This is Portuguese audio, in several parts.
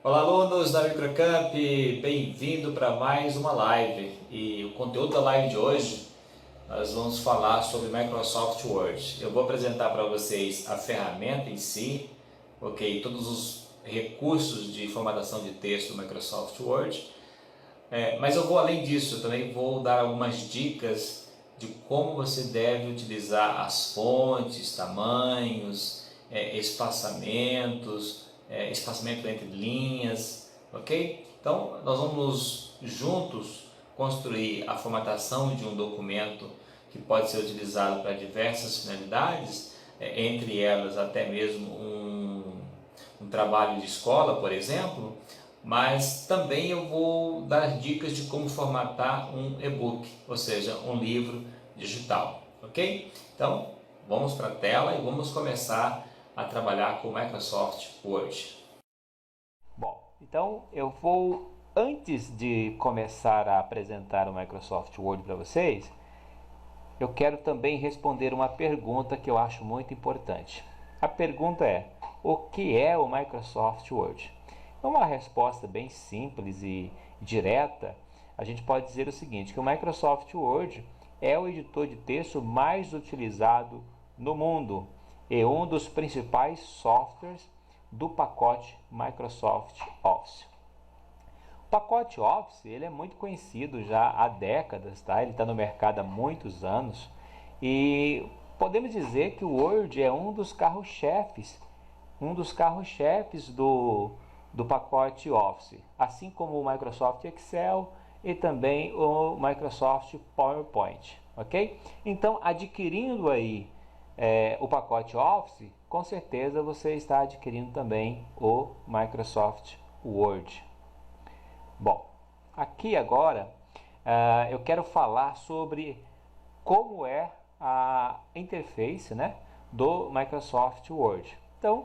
Olá, alunos da Microcamp, bem-vindo para mais uma live. E o conteúdo da live de hoje, nós vamos falar sobre Microsoft Word. Eu vou apresentar para vocês a ferramenta em si, ok? Todos os recursos de formatação de texto do Microsoft Word. Mas eu vou além disso, eu também vou dar algumas dicas de como você deve utilizar as fontes, tamanhos, espaçamentos, espaçamento entre linhas, ok? Então nós vamos juntos construir a formatação de um documento que pode ser utilizado para diversas finalidades, entre elas até mesmo um trabalho de escola, por exemplo, mas também eu vou dar dicas de como formatar um e-book, ou seja, um livro digital, ok? Então, vamos para a tela e vamos começar a trabalhar com o Microsoft Word. Bom, então eu vou, antes de começar a apresentar o Microsoft Word para vocês, eu quero também responder uma pergunta que eu acho muito importante. A pergunta é: o que é o Microsoft Word? Uma resposta bem simples e direta, a gente pode dizer o seguinte, que o Microsoft Word é o editor de texto mais utilizado no mundo e um dos principais softwares do pacote Microsoft Office. O pacote Office ele é muito conhecido já há décadas, tá? Ele está no mercado há muitos anos e podemos dizer que o Word é um dos carros-chefes do pacote Office, assim como o Microsoft Excel e também o Microsoft PowerPoint, ok? Então, adquirindo aí o pacote Office, com certeza você está adquirindo também o Microsoft Word. Bom, aqui agora eu quero falar sobre como é a interface, né, do Microsoft Word. Então,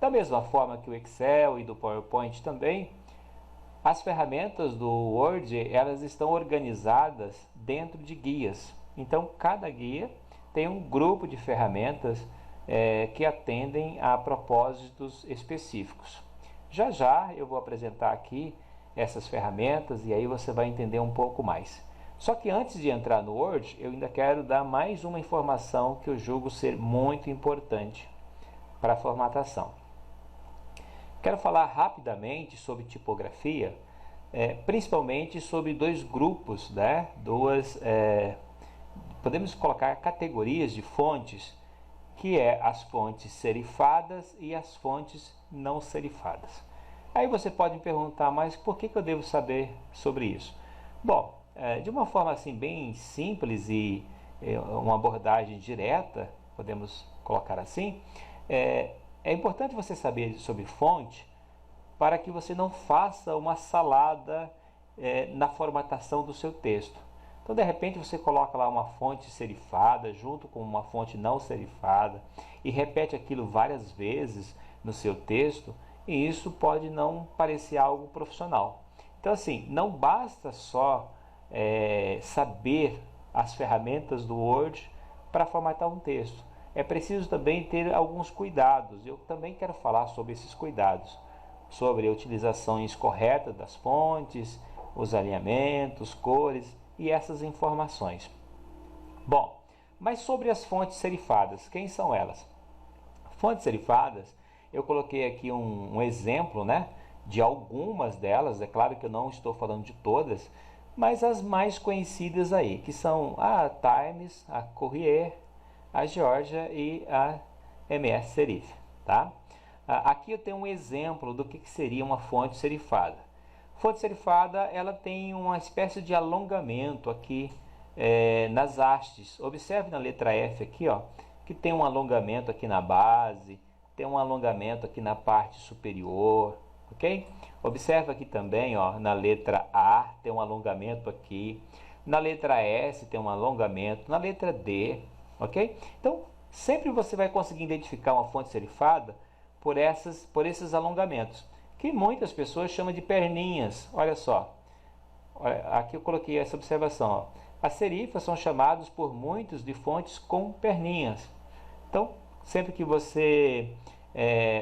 da mesma forma que o Excel e do PowerPoint também, as ferramentas do Word elas estão organizadas dentro de guias. Então, cada guia tem um grupo de ferramentas que atendem a propósitos específicos. Já já eu vou apresentar aqui essas ferramentas e aí você vai entender um pouco mais. Só que antes de entrar no Word, eu ainda quero dar mais uma informação que eu julgo ser muito importante para a formatação. Quero falar rapidamente sobre tipografia, principalmente sobre dois grupos, né? Podemos colocar categorias de fontes, que é as fontes serifadas e as fontes não serifadas. Aí você pode me perguntar, mas por que eu devo saber sobre isso? Bom, de uma forma assim bem simples e uma abordagem direta, podemos colocar assim, é importante você saber sobre fonte para que você não faça uma salada na formatação do seu texto. Então, de repente, você coloca lá uma fonte serifada junto com uma fonte não serifada e repete aquilo várias vezes no seu texto, e isso pode não parecer algo profissional. Então, assim, não basta só saber as ferramentas do Word para formatar um texto. É preciso também ter alguns cuidados. Eu também quero falar sobre esses cuidados, sobre utilizações corretas das fontes, os alinhamentos, cores e essas informações. Bom, mas sobre as fontes serifadas, quem são elas? Fontes serifadas, eu coloquei aqui um exemplo, né, de algumas delas. É claro que eu não estou falando de todas, mas as mais conhecidas aí, que são a Times, a Courier, a Georgia e a MS Serif, tá? Aqui eu tenho um exemplo do que seria uma fonte serifada. Fonte serifada, ela tem uma espécie de alongamento aqui nas hastes. Observe na letra F aqui, ó, que tem um alongamento aqui na base, tem um alongamento aqui na parte superior, ok? Observe aqui também, ó, na letra A tem um alongamento aqui, na letra S tem um alongamento, na letra D, ok? Então, sempre você vai conseguir identificar uma fonte serifada por esses alongamentos, que muitas pessoas chamam de perninhas. Olha só, aqui eu coloquei essa observação, ó. As serifas são chamados por muitos de fontes com perninhas. Então, sempre que você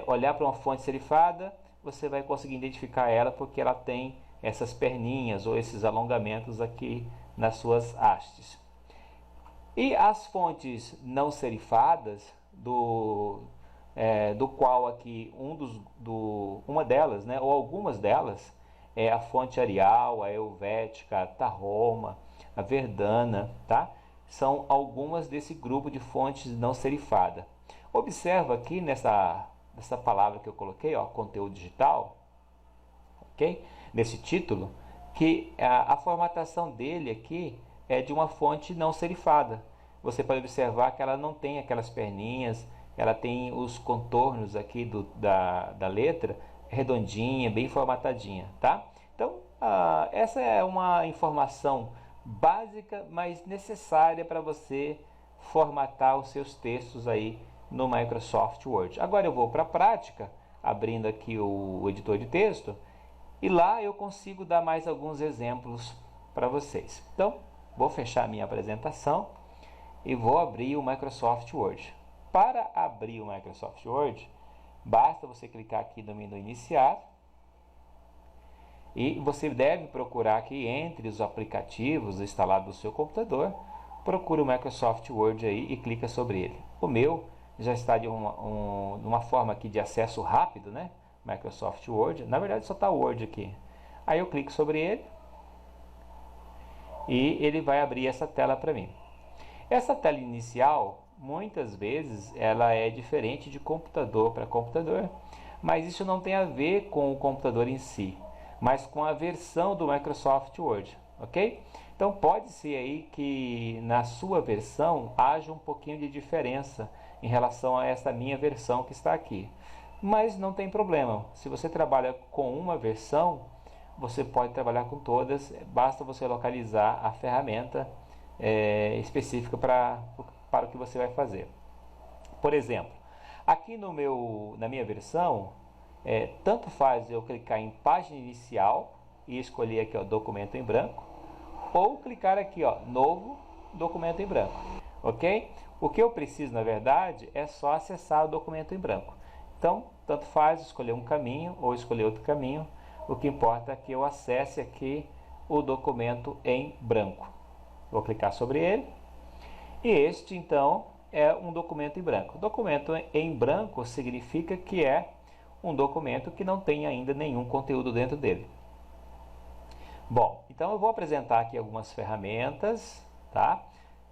olhar para uma fonte serifada, você vai conseguir identificar ela porque ela tem essas perninhas ou esses alongamentos aqui nas suas hastes. E as fontes não serifadas, do qual aqui uma delas, né, ou algumas delas, é a fonte Arial, a Helvética, a Tarroma, a Verdana, tá? São algumas desse grupo de fontes não serifada. Observa aqui nessa palavra que eu coloquei, ó, conteúdo digital, ok? Nesse título, que a formatação dele aqui é de uma fonte não serifada. Você pode observar que ela não tem aquelas perninhas, ela tem os contornos aqui da letra redondinha, bem formatadinha, tá? Então, essa é uma informação básica, mas necessária para você formatar os seus textos aí no Microsoft Word. Agora eu vou para a prática, abrindo aqui o editor de texto, e lá eu consigo dar mais alguns exemplos para vocês. Então, vou fechar a minha apresentação e vou abrir o Microsoft Word. Para abrir o Microsoft Word, basta você clicar aqui no menu Iniciar e você deve procurar aqui entre os aplicativos instalados no seu computador, procure o Microsoft Word aí e clica sobre ele. O meu já está de uma forma aqui de acesso rápido, né? Microsoft Word, na verdade só está o Word aqui. Aí eu clico sobre ele e ele vai abrir essa tela para mim. Essa tela inicial, muitas vezes, ela é diferente de computador para computador, mas isso não tem a ver com o computador em si, mas com a versão do Microsoft Word, ok? Então pode ser aí que na sua versão haja um pouquinho de diferença em relação a essa minha versão que está aqui. Mas não tem problema, se você trabalha com uma versão, você pode trabalhar com todas, basta você localizar a ferramenta específica para o que você vai fazer. Por exemplo, aqui na minha versão, tanto faz eu clicar em página inicial e escolher aqui, ó, documento em branco, ou clicar aqui, ó, novo documento em branco, ok? O que eu preciso, na verdade, é só acessar o documento em branco. Então, tanto faz escolher um caminho ou escolher outro caminho, o que importa é que eu acesse aqui o documento em branco. Vou clicar sobre ele e este, então, é um documento em branco. Documento em branco significa que é um documento que não tem ainda nenhum conteúdo dentro dele. Bom, então eu vou apresentar aqui algumas ferramentas, tá?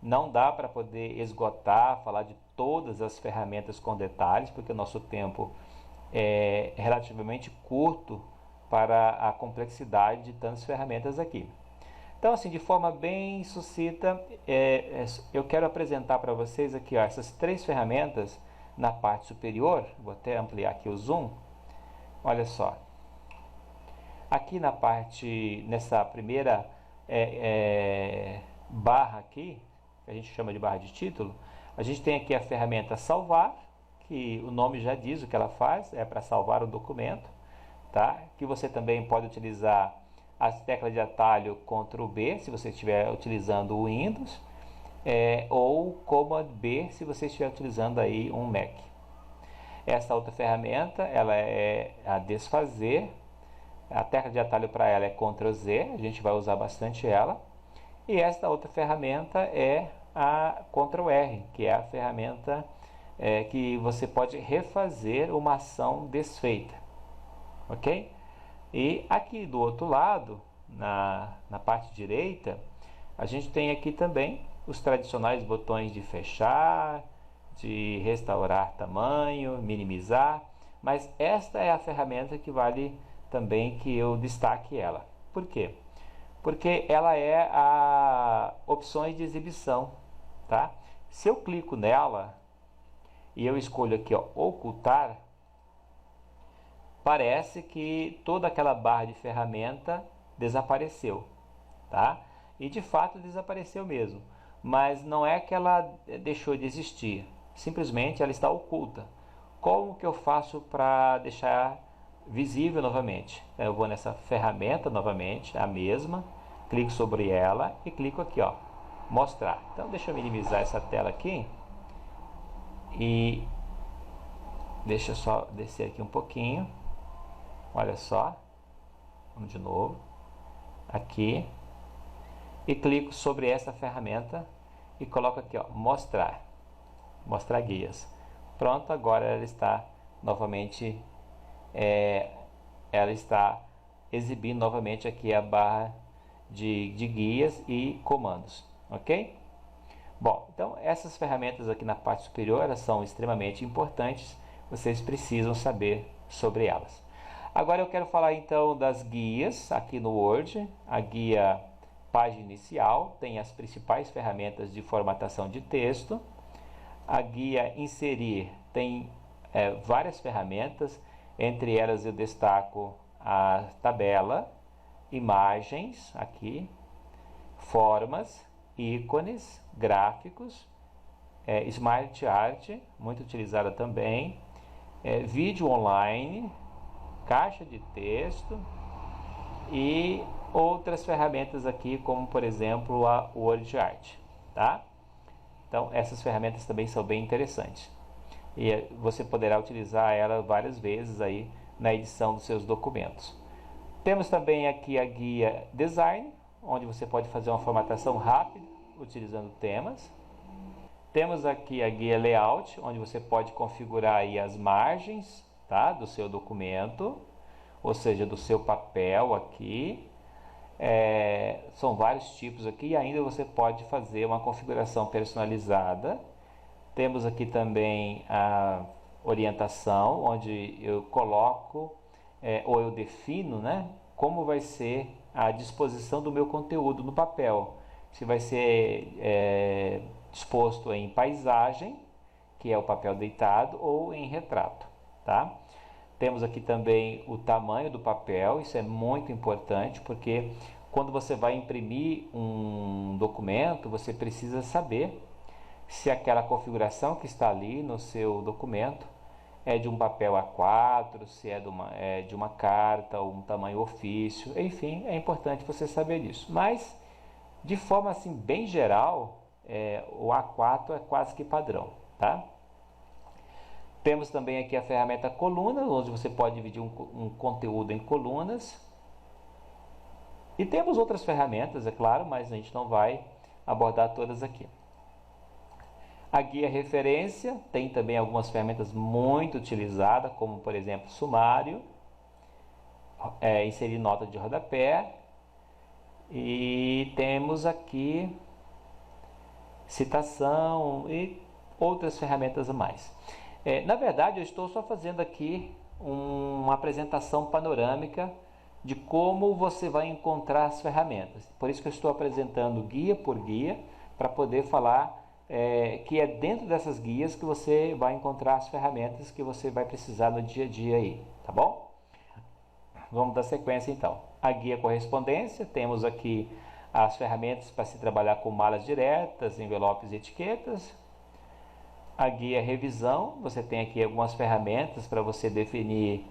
Não dá para poder esgotar, falar de todas as ferramentas com detalhes, porque o nosso tempo é relativamente curto para a complexidade de tantas ferramentas aqui. Então, assim, de forma bem sucinta, eu quero apresentar para vocês aqui, ó, essas três ferramentas na parte superior. Vou até ampliar aqui o zoom. Olha só. Aqui na parte, nessa primeira barra aqui, que a gente chama de barra de título, a gente tem aqui a ferramenta salvar, que o nome já diz o que ela faz, é para salvar o documento, tá? Que você também pode utilizar as teclas de atalho Ctrl B, se você estiver utilizando o Windows, ou Command B, se você estiver utilizando aí um Mac. Essa outra ferramenta, ela é a desfazer, a tecla de atalho para ela é Ctrl Z, a gente vai usar bastante ela. E esta outra ferramenta é a Ctrl R, que é a ferramenta que você pode refazer uma ação desfeita, ok? E aqui do outro lado, na parte direita, a gente tem aqui também os tradicionais botões de fechar, de restaurar tamanho, minimizar, mas esta é a ferramenta que vale também que eu destaque ela. Por quê? Porque ela é a opções de exibição, tá? Se eu clico nela e eu escolho aqui, ó, ocultar, parece que toda aquela barra de ferramenta desapareceu, tá? E de fato desapareceu mesmo, mas não é que ela deixou de existir, simplesmente ela está oculta. Como que eu faço para deixar visível novamente? Eu vou nessa ferramenta novamente, a mesma, clico sobre ela e clico aqui, ó, mostrar. Então deixa eu minimizar essa tela aqui e deixa eu só descer aqui um pouquinho. Olha só, vamos de novo, aqui, e clico sobre essa ferramenta e coloco aqui, ó, mostrar guias. Pronto, agora ela está novamente, ela está exibindo novamente aqui a barra de guias e comandos, ok? Bom, então essas ferramentas aqui na parte superior, elas são extremamente importantes, vocês precisam saber sobre elas. Agora eu quero falar então das guias aqui no Word. A guia página inicial tem as principais ferramentas de formatação de texto. A guia inserir tem várias ferramentas, entre elas eu destaco a tabela, imagens aqui, formas, ícones, gráficos, Smart Art, muito utilizada também, vídeo online, caixa de texto e outras ferramentas aqui, como por exemplo a Word Art, tá? Então essas ferramentas também são bem interessantes e você poderá utilizar ela várias vezes aí na edição dos seus documentos. Temos também aqui a guia Design, onde você pode fazer uma formatação rápida utilizando temas. Temos aqui a guia Layout, onde você pode configurar aí as margens, tá, do seu documento, ou seja, do seu papel aqui. São vários tipos aqui e ainda você pode fazer uma configuração personalizada. Temos aqui também a orientação, onde eu coloco ou eu defino, né, como vai ser a disposição do meu conteúdo no papel. Se vai ser disposto em paisagem, que é o papel deitado, ou em retrato, tá? Temos aqui também o tamanho do papel, isso é muito importante, porque quando você vai imprimir um documento, você precisa saber se aquela configuração que está ali no seu documento é de um papel A4, se é de uma carta ou um tamanho ofício, enfim, é importante você saber disso. Mas, de forma assim bem geral, o A4 é quase que padrão, tá? Temos também aqui a ferramenta coluna, onde você pode dividir um conteúdo em colunas. E temos outras ferramentas, é claro, mas a gente não vai abordar todas aqui. A guia referência tem também algumas ferramentas muito utilizadas, como por exemplo sumário, inserir nota de rodapé, e temos aqui citação e outras ferramentas a mais. Na verdade, eu estou só fazendo aqui uma apresentação panorâmica de como você vai encontrar as ferramentas. Por isso que eu estou apresentando guia por guia, para poder falar que é dentro dessas guias que você vai encontrar as ferramentas que você vai precisar no dia a dia aí, tá bom? Vamos dar sequência então. A guia correspondência, temos aqui as ferramentas para se trabalhar com malas diretas, envelopes e etiquetas. A guia revisão, você tem aqui algumas ferramentas para você definir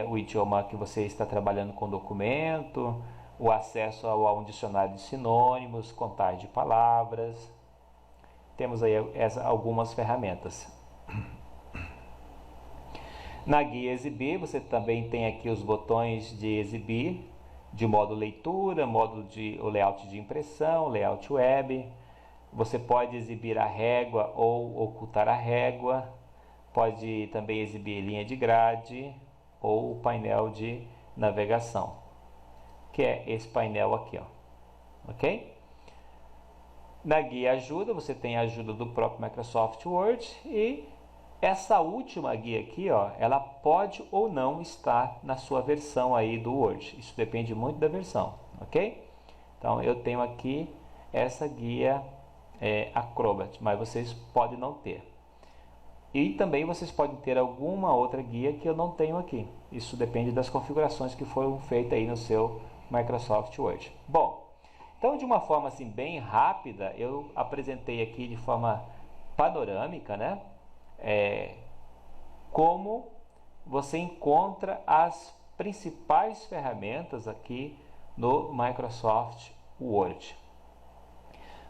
o idioma que você está trabalhando com o documento, o acesso a um dicionário de sinônimos, contagem de palavras. Temos aí algumas ferramentas. Na guia exibir, você também tem aqui os botões de exibir, de modo leitura, o layout de impressão, layout web. Você pode exibir a régua ou ocultar a régua, pode também exibir linha de grade ou o painel de navegação, que é esse painel aqui, ó. Ok? Na guia ajuda, você tem a ajuda do próprio Microsoft Word e essa última guia aqui, ó, ela pode ou não estar na sua versão aí do Word. Isso depende muito da versão, ok? Então eu tenho aqui essa guia Acrobat, mas vocês podem não ter. E também vocês podem ter alguma outra guia que eu não tenho aqui. Isso depende das configurações que foram feitas aí no seu Microsoft Word. Bom, então de uma forma assim bem rápida, eu apresentei aqui de forma panorâmica, né? Como você encontra as principais ferramentas aqui no Microsoft Word.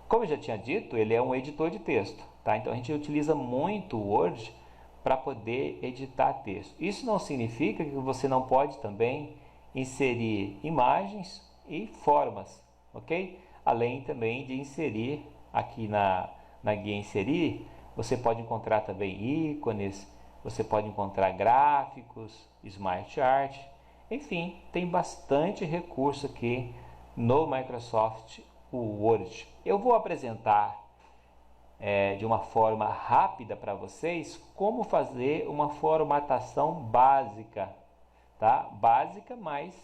Como eu já tinha dito, ele é um editor de texto, tá? Então a gente utiliza muito o Word para poder editar texto. Isso não significa que você não pode também inserir imagens e formas, ok? Além também de inserir aqui na guia inserir, você pode encontrar também ícones, você pode encontrar gráficos, Smart Art, enfim, tem bastante recurso aqui no Microsoft Word. Eu vou apresentar de uma forma rápida para vocês como fazer uma formatação básica, tá? Básica, mas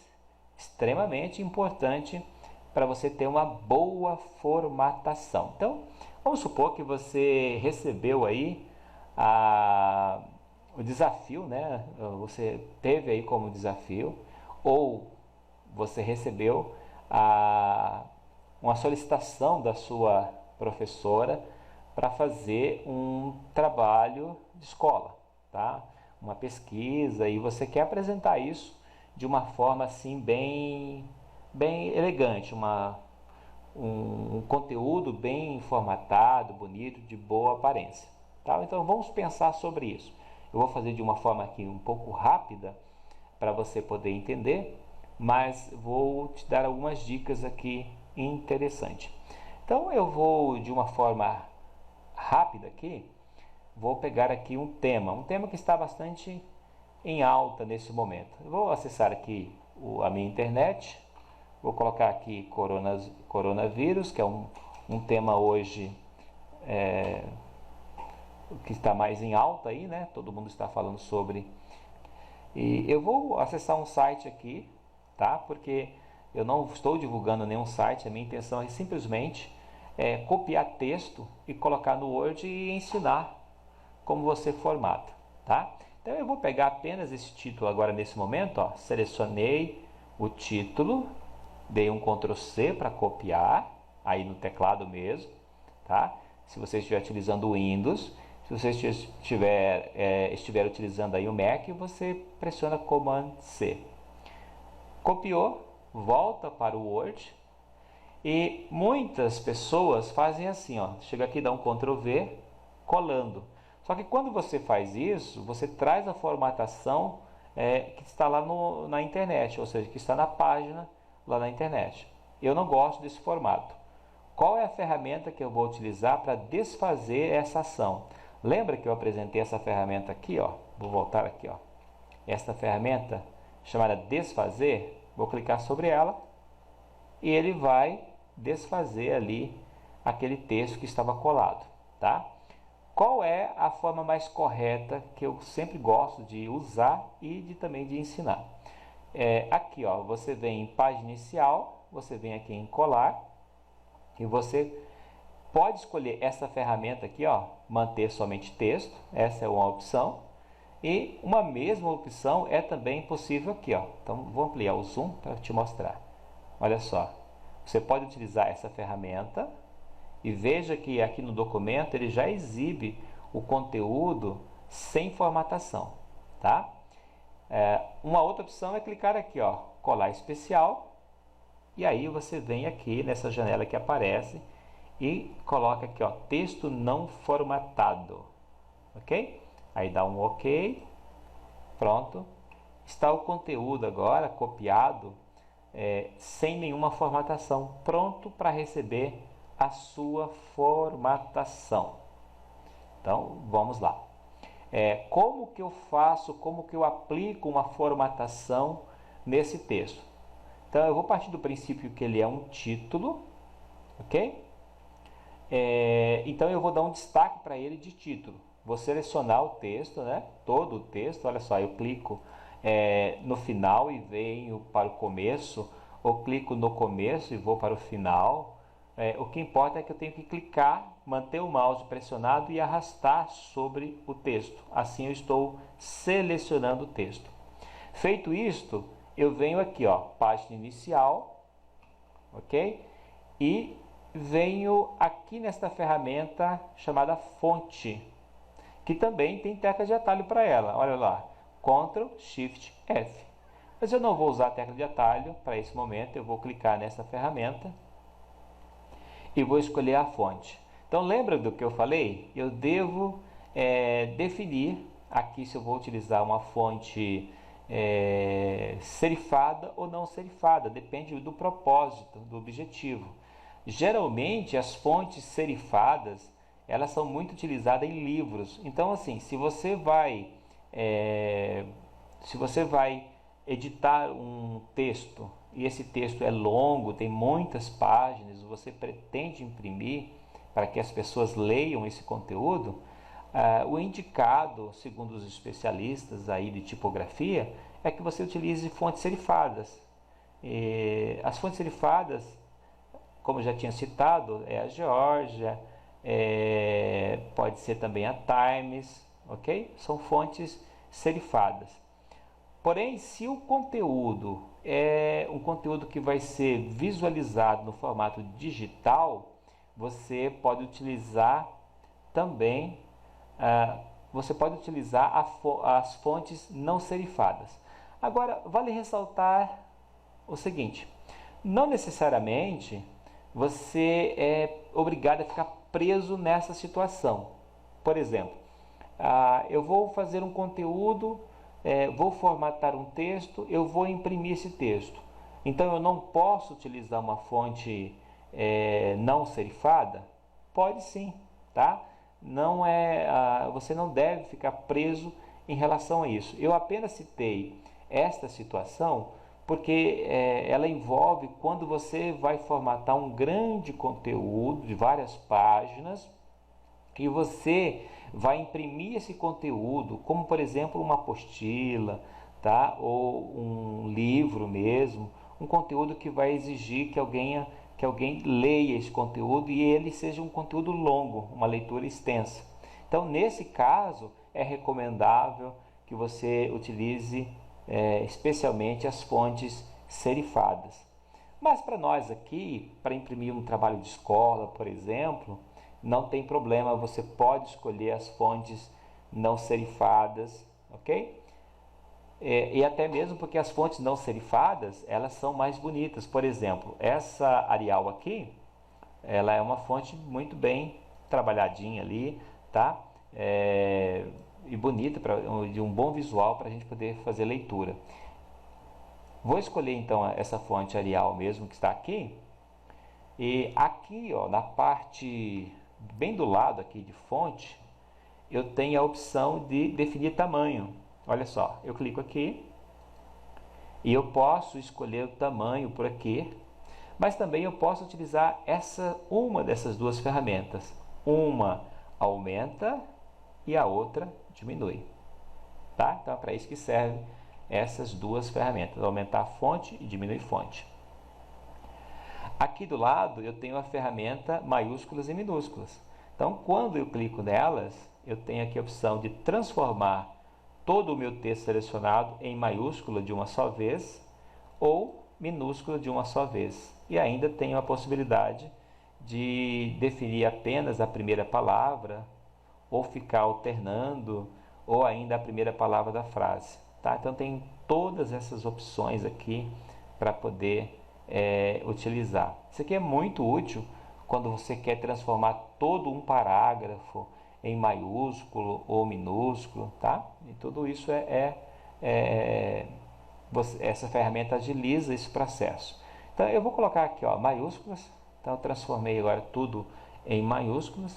extremamente importante para você ter uma boa formatação. Então, vamos supor que você recebeu aí o desafio, né? Você teve aí como desafio, ou você recebeu uma solicitação da sua professora para fazer um trabalho de escola, tá? Uma pesquisa, e você quer apresentar isso de uma forma assim bem elegante, um conteúdo bem formatado, bonito, de boa aparência, tá? Então vamos pensar sobre isso. Eu vou fazer de uma forma aqui um pouco rápida para você poder entender, mas vou te dar algumas dicas aqui interessantes. Então eu vou de uma forma rápida aqui, vou pegar aqui um tema que está bastante em alta nesse momento. Eu vou acessar aqui a minha internet, vou colocar aqui coronavírus, que é um tema hoje que está mais em alta aí, né? Todo mundo está falando sobre. E eu vou acessar um site aqui, tá? Porque eu não estou divulgando nenhum site, a minha intenção é simplesmente copiar texto e colocar no Word e ensinar como você formata, tá? Então eu vou pegar apenas esse título agora nesse momento, ó, selecionei o título, dei um Ctrl C para copiar, aí no teclado mesmo, tá? Se você estiver utilizando o Windows, se você estiver utilizando aí o Mac, você pressiona Command C. Copiou, volta para o Word. E muitas pessoas fazem assim, ó, chega aqui, dá um Ctrl V, colando. Só que quando você faz isso, você traz a formatação que está lá na internet, ou seja, que está na página lá na internet. Eu não gosto desse formato. Qual é a ferramenta que eu vou utilizar para desfazer essa ação? Lembra que eu apresentei essa ferramenta aqui, ó? Vou voltar aqui, ó. Esta ferramenta chamada desfazer, vou clicar sobre ela e ele vai desfazer ali aquele texto que estava colado, tá? Qual é a forma mais correta que eu sempre gosto de usar e também de ensinar? Aqui, ó, você vem em página inicial, você vem aqui em colar e você pode escolher essa ferramenta aqui, ó, manter somente texto, essa é uma opção, e uma mesma opção é também possível aqui, ó. Então vou ampliar o zoom para te mostrar. Olha só, você pode utilizar essa ferramenta e veja que aqui no documento ele já exibe o conteúdo sem formatação, tá? Uma outra opção é clicar aqui, ó, colar especial, e aí você vem aqui nessa janela que aparece e coloca aqui, ó, texto não formatado, ok? Aí dá um OK, pronto, está o conteúdo agora copiado sem nenhuma formatação, pronto para receber a sua formatação. Então vamos lá. Como que eu faço, como que eu aplico uma formatação nesse texto? Então eu vou partir do princípio que ele é um título, ok? Então eu vou dar um destaque para ele de título. Vou selecionar o texto, né? Todo o texto, olha só, eu clico no final e venho para o começo, ou clico no começo e vou para o final. O que importa é que eu tenho que clicar, manter o mouse pressionado e arrastar sobre o texto. Assim eu estou selecionando o texto. Feito isto, eu venho aqui, ó, página inicial, ok? E venho aqui nesta ferramenta chamada fonte, que também tem tecla de atalho para ela. Olha lá, Ctrl Shift F. Mas eu não vou usar a tecla de atalho para esse momento, eu vou clicar nessa ferramenta e vou escolher a fonte. Então lembra do que eu falei? Eu devo definir aqui se eu vou utilizar uma fonte serifada ou não serifada, depende do propósito, do objetivo. Geralmente as fontes serifadas elas são muito utilizadas em livros. Então assim, se você vai editar um texto e esse texto é longo, tem muitas páginas, você pretende imprimir para que as pessoas leiam esse conteúdo, o indicado, segundo os especialistas aí de tipografia, é que você utilize fontes serifadas. As fontes serifadas, como eu já tinha citado, é a Georgia, pode ser também a Times, ok? São fontes serifadas. Porém, se o conteúdo é um conteúdo que vai ser visualizado no formato digital, você pode utilizar também as fontes não serifadas. Agora, vale ressaltar o seguinte: não necessariamente você é obrigado a ficar preso nessa situação. Por exemplo, eu vou fazer um conteúdo, vou formatar um texto, eu vou imprimir esse texto. Então eu não posso utilizar uma fonte não serifada? Pode sim, tá? Você não deve ficar preso em relação a isso. Eu apenas citei esta situação porque ela envolve quando você vai formatar um grande conteúdo de várias páginas e você vai imprimir esse conteúdo, como por exemplo uma apostila, tá? Ou um livro mesmo, um conteúdo que vai exigir que alguém leia esse conteúdo e ele seja um conteúdo longo, uma leitura extensa. Então, nesse caso, é recomendável que você utilize especialmente as fontes serifadas. Mas para nós aqui, para imprimir um trabalho de escola, por exemplo, não tem problema, você pode escolher as fontes não serifadas, ok? E até mesmo porque as fontes não serifadas, elas são mais bonitas. Por exemplo, essa Arial aqui, ela é uma fonte muito bem trabalhadinha ali, tá? E bonita, de um bom visual para a gente poder fazer leitura. Vou escolher então essa fonte Arial mesmo que está aqui. E aqui, ó, na parte bem do lado aqui de fonte, eu tenho a opção de definir tamanho. Olha só, eu clico aqui e eu posso escolher o tamanho por aqui, mas também eu posso utilizar uma dessas duas ferramentas. Uma aumenta e a outra diminui. Tá? Então é para isso que serve essas duas ferramentas, aumentar a fonte e diminuir fonte. Aqui do lado eu tenho a ferramenta maiúsculas e minúsculas. Então quando eu clico nelas, eu tenho aqui a opção de transformar todo o meu texto selecionado em maiúscula de uma só vez ou minúscula de uma só vez. E ainda tenho a possibilidade de definir apenas a primeira palavra ou ficar alternando ou ainda a primeira palavra da frase. Tá? Então tem todas essas opções aqui para poder utilizar. Isso aqui é muito útil quando você quer transformar todo um parágrafo em maiúsculo ou minúsculo, tá? E tudo isso essa ferramenta agiliza esse processo. Então eu vou colocar aqui, ó, maiúsculas. Então eu transformei agora tudo em maiúsculas.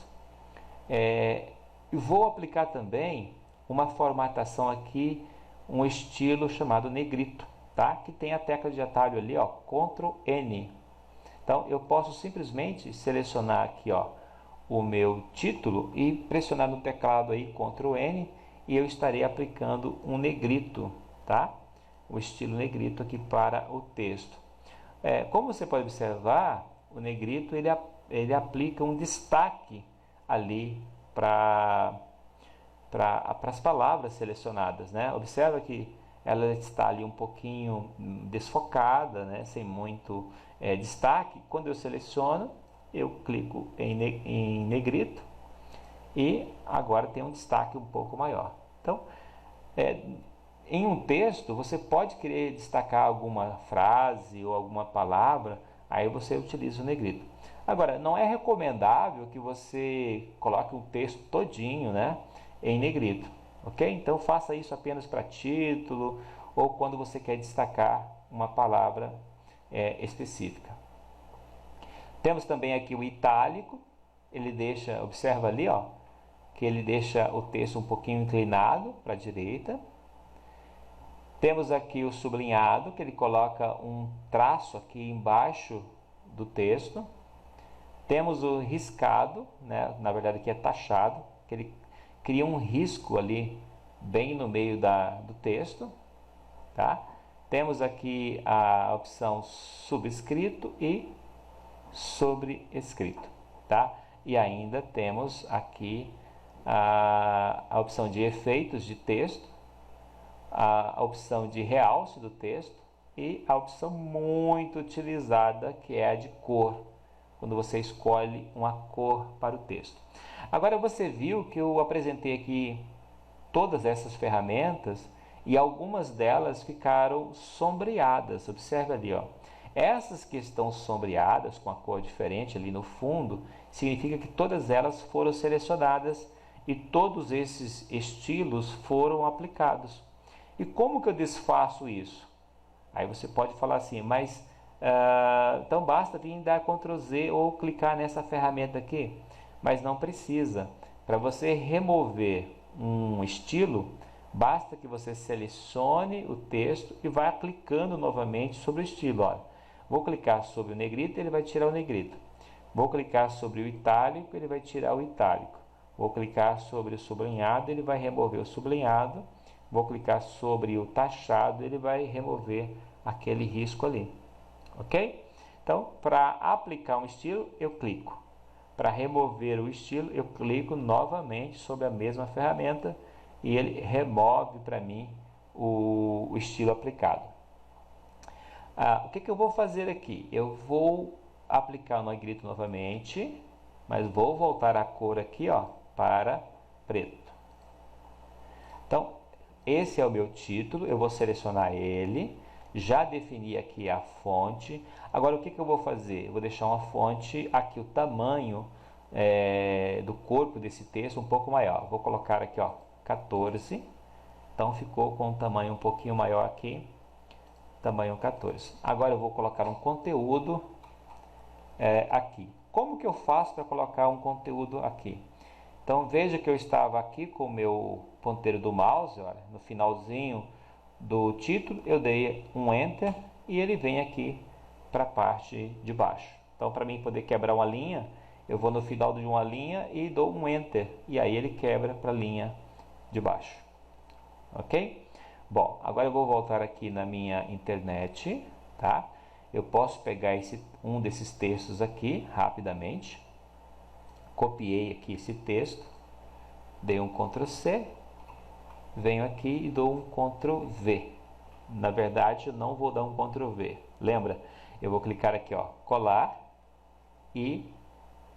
E vou aplicar também uma formatação aqui, um estilo chamado negrito, tá? Que tem a tecla de atalho ali, ó, Ctrl N. Então eu posso simplesmente selecionar aqui, ó, o meu título e pressionar no teclado aí Ctrl N e eu estarei aplicando um negrito, tá? O estilo negrito aqui para o texto. Como você pode observar, o negrito ele aplica um destaque ali para as palavras selecionadas, né? Observa que ela está ali um pouquinho desfocada, né? Sem muito destaque. Quando eu seleciono, eu clico em negrito e agora tem um destaque um pouco maior. Então, em um texto, você pode querer destacar alguma frase ou alguma palavra, aí você utiliza o negrito. Agora, não é recomendável que você coloque o texto todinho, né, em negrito, ok? Então faça isso apenas para título ou quando você quer destacar uma palavra específica. Temos também aqui o itálico, ele deixa, observa ali, ó, que ele deixa o texto um pouquinho inclinado para a direita. Temos aqui o sublinhado, que ele coloca um traço aqui embaixo do texto. Temos o riscado, né? Na verdade aqui é taxado, que ele cria um risco ali bem no meio do texto. Tá? Temos aqui a opção subscrito e sobrescrito. Tá? E ainda temos aqui a opção de efeitos de texto, a opção de realce do texto e a opção muito utilizada, que é a de cor, quando você escolhe uma cor para o texto. Agora você viu que eu apresentei aqui todas essas ferramentas e algumas delas ficaram sombreadas. Observe ali, ó. Essas que estão sombreadas com a cor diferente ali no fundo, significa que todas elas foram selecionadas e todos esses estilos foram aplicados. E como que eu desfaço isso? Aí você pode falar assim, mas então basta vir dar Ctrl Z ou clicar nessa ferramenta aqui, mas não precisa. Para você remover um estilo, basta que você selecione o texto e vá clicando novamente sobre o estilo. Olha, vou clicar sobre o negrito, ele vai tirar o negrito. Vou clicar sobre o itálico, ele vai tirar o itálico. Vou clicar sobre o sublinhado, ele vai remover o sublinhado. Vou clicar sobre o taxado, ele vai remover aquele risco ali. Ok? Então, para aplicar um estilo, eu clico. Para remover o estilo, eu clico novamente sobre a mesma ferramenta e ele remove para mim o estilo aplicado. O que eu vou fazer aqui? Eu vou aplicar o negrito novamente, mas vou voltar a cor aqui, ó, para preto. Então, esse é o meu título, eu vou selecionar ele, já defini aqui a fonte. Agora o que eu vou fazer? Eu vou deixar uma fonte aqui, o tamanho do corpo desse texto um pouco maior. Vou colocar aqui, ó, 14, então ficou com um tamanho um pouquinho maior aqui, tamanho 14. Agora eu vou colocar um conteúdo aqui. Como que eu faço para colocar um conteúdo aqui? Então veja que eu estava aqui com o meu ponteiro do mouse, olha, no finalzinho do título eu dei um Enter e ele vem aqui para a parte de baixo. Então para mim poder quebrar uma linha, eu vou no final de uma linha e dou um Enter e aí ele quebra para a linha de baixo. Ok? Bom, agora eu vou voltar aqui na minha internet, tá? Eu posso pegar um desses textos aqui rapidamente. Copiei aqui esse texto, dei um Ctrl C, venho aqui e dou um Ctrl V. Na verdade, eu não vou dar um Ctrl V. Lembra? Eu vou clicar aqui, ó, colar e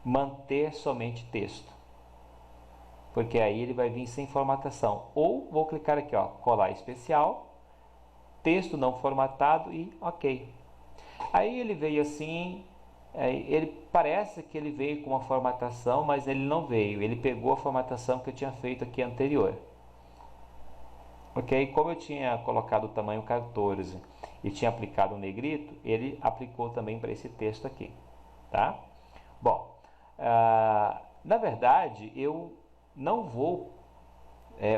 manter somente texto. Porque aí ele vai vir sem formatação. Ou vou clicar aqui, ó, colar especial, texto não formatado e ok. Aí ele veio assim. Ele parece que ele veio com uma formatação, mas ele não veio. Ele pegou a formatação que eu tinha feito aqui anterior. Ok? Como eu tinha colocado o tamanho 14 e tinha aplicado o negrito, ele aplicou também para esse texto aqui. Tá? Bom, na verdade, eu não vou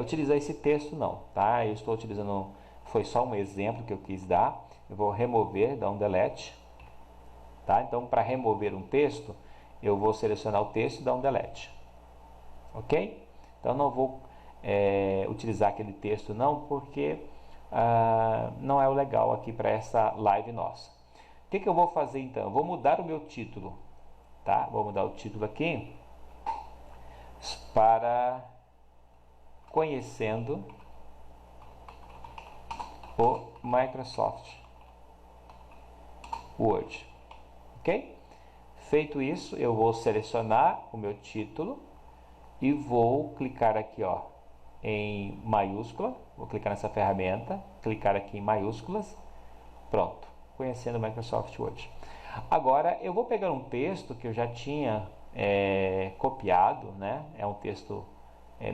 utilizar esse texto não. Tá? Eu estou utilizando, foi só um exemplo que eu quis dar. Eu vou remover, dar um delete. Tá? Então, para remover um texto, eu vou selecionar o texto e dar um delete. Ok? Então, não vou utilizar aquele texto não, porque não é o legal aqui para essa live nossa. O que eu vou fazer então? Eu vou mudar o meu título. Tá? Vou mudar o título aqui para Conhecendo o Microsoft Word. Ok? Feito isso, eu vou selecionar o meu título e vou clicar aqui, ó, em maiúscula. Vou clicar nessa ferramenta, clicar aqui em maiúsculas. Pronto, Conhecendo o Microsoft Word. Agora eu vou pegar um texto que eu já tinha copiado, né? É um texto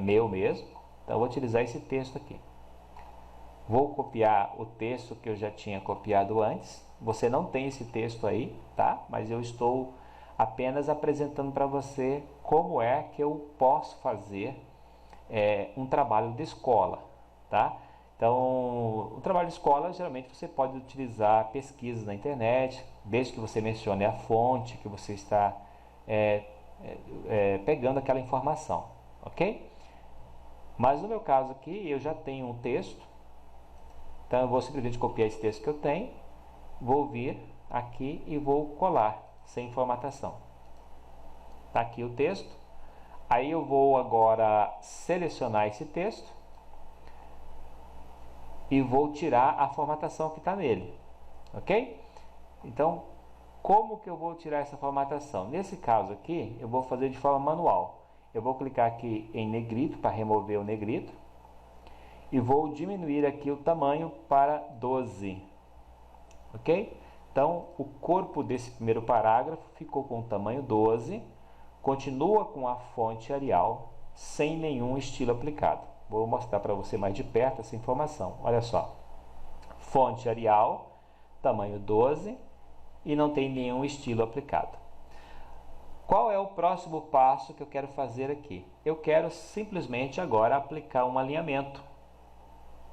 meu mesmo. Então eu vou utilizar esse texto aqui. Vou copiar o texto que eu já tinha copiado antes. Você não tem esse texto aí, tá? Mas eu estou apenas apresentando para você como é que eu posso fazer um trabalho de escola, tá? Então, o trabalho de escola, geralmente você pode utilizar pesquisas na internet, desde que você mencione a fonte que você está pegando aquela informação, ok? Mas no meu caso aqui, eu já tenho um texto, então eu vou simplesmente copiar esse texto que eu tenho, vou vir aqui e vou colar, sem formatação. Está aqui o texto. Aí eu vou agora selecionar esse texto e vou tirar a formatação que está nele, ok? Então, como que eu vou tirar essa formatação? Nesse caso aqui, eu vou fazer de forma manual. Eu vou clicar aqui em negrito para remover o negrito e vou diminuir aqui o tamanho para 12, ok? Então, o corpo desse primeiro parágrafo ficou com o tamanho 12, continua com a fonte Arial, sem nenhum estilo aplicado. Vou mostrar para você mais de perto essa informação. Olha só, fonte Arial, tamanho 12 e não tem nenhum estilo aplicado. Qual é o próximo passo que eu quero fazer aqui? Eu quero simplesmente agora aplicar um alinhamento,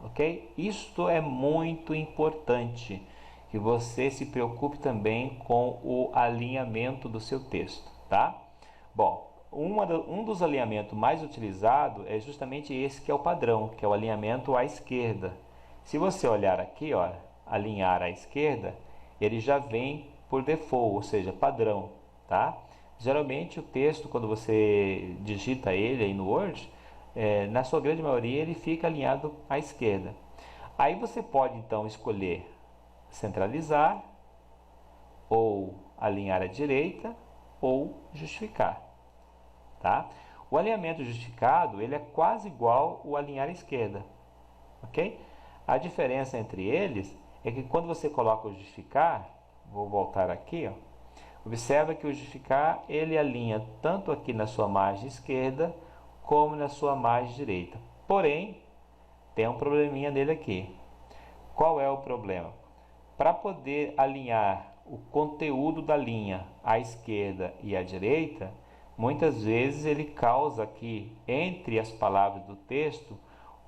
ok? Isto é muito importante, que você se preocupe também com o alinhamento do seu texto, tá? Bom, um dos alinhamentos mais utilizados é justamente esse que é o padrão, que é o alinhamento à esquerda. Se você olhar aqui, ó, alinhar à esquerda, ele já vem por default, ou seja, padrão, tá? Geralmente o texto, quando você digita ele aí no Word, na sua grande maioria ele fica alinhado à esquerda. Aí você pode então escolher centralizar, ou alinhar à direita, ou justificar, tá? O alinhamento justificado, ele é quase igual ao alinhar à esquerda, ok? A diferença entre eles é que quando você coloca o justificar, vou voltar aqui, ó, observa que o justificar, ele alinha tanto aqui na sua margem esquerda, como na sua margem direita. Porém, tem um probleminha nele aqui. Qual é o problema? Para poder alinhar o conteúdo da linha à esquerda e à direita, muitas vezes ele causa aqui, entre as palavras do texto,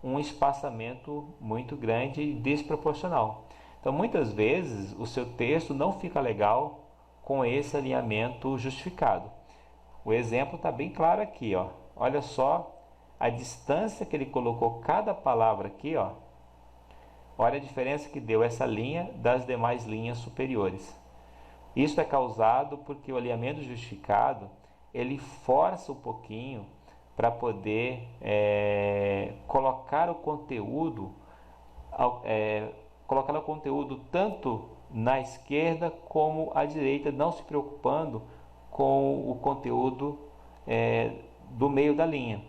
um espaçamento muito grande e desproporcional. Então, muitas vezes, o seu texto não fica legal com esse alinhamento justificado. O exemplo está bem claro aqui, ó. Olha só a distância que ele colocou cada palavra aqui, ó. Olha a diferença que deu essa linha das demais linhas superiores. Isso é causado porque o alinhamento justificado, ele força um pouquinho para poder colocar o conteúdo tanto na esquerda como à direita, não se preocupando com o conteúdo do meio da linha,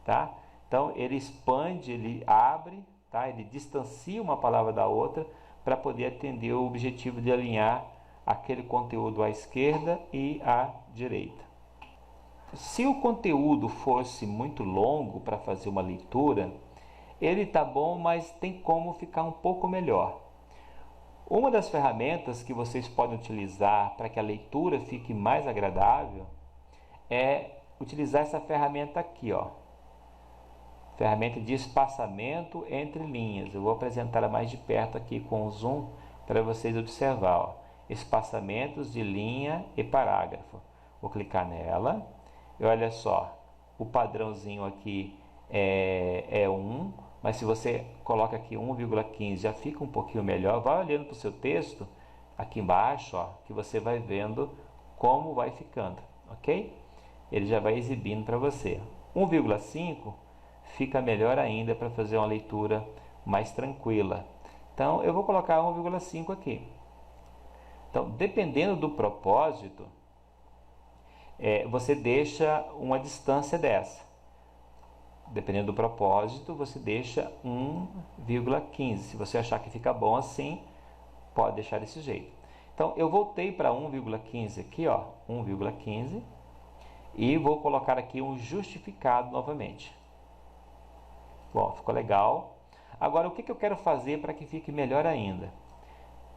tá? Então ele expande, ele abre, tá? Ele distancia uma palavra da outra para poder atender o objetivo de alinhar aquele conteúdo à esquerda e à direita. Se o conteúdo fosse muito longo para fazer uma leitura, ele está bom, mas tem como ficar um pouco melhor. Uma das ferramentas que vocês podem utilizar para que a leitura fique mais agradável é utilizar essa ferramenta aqui, ó. Ferramenta de espaçamento entre linhas. Eu vou apresentá-la mais de perto aqui com o zoom para vocês observar, ó. Espaçamentos de linha e parágrafo. Vou clicar nela e olha só, o padrãozinho aqui é 1, mas se você coloca aqui 1,15 já fica um pouquinho melhor. Vai olhando para o seu texto aqui embaixo, ó, que você vai vendo como vai ficando, ok? Ele já vai exibindo para você. 1,5 fica melhor ainda para fazer uma leitura mais tranquila. Então eu vou colocar 1,5 aqui. Então, dependendo do propósito, você deixa uma distância dessa. Dependendo do propósito, você deixa 1,15. Se você achar que fica bom assim, pode deixar desse jeito. Então, eu voltei para 1,15 aqui, ó, 1,15, e vou colocar aqui um justificado novamente. Bom, ficou legal. Agora, o que eu quero fazer para que fique melhor ainda?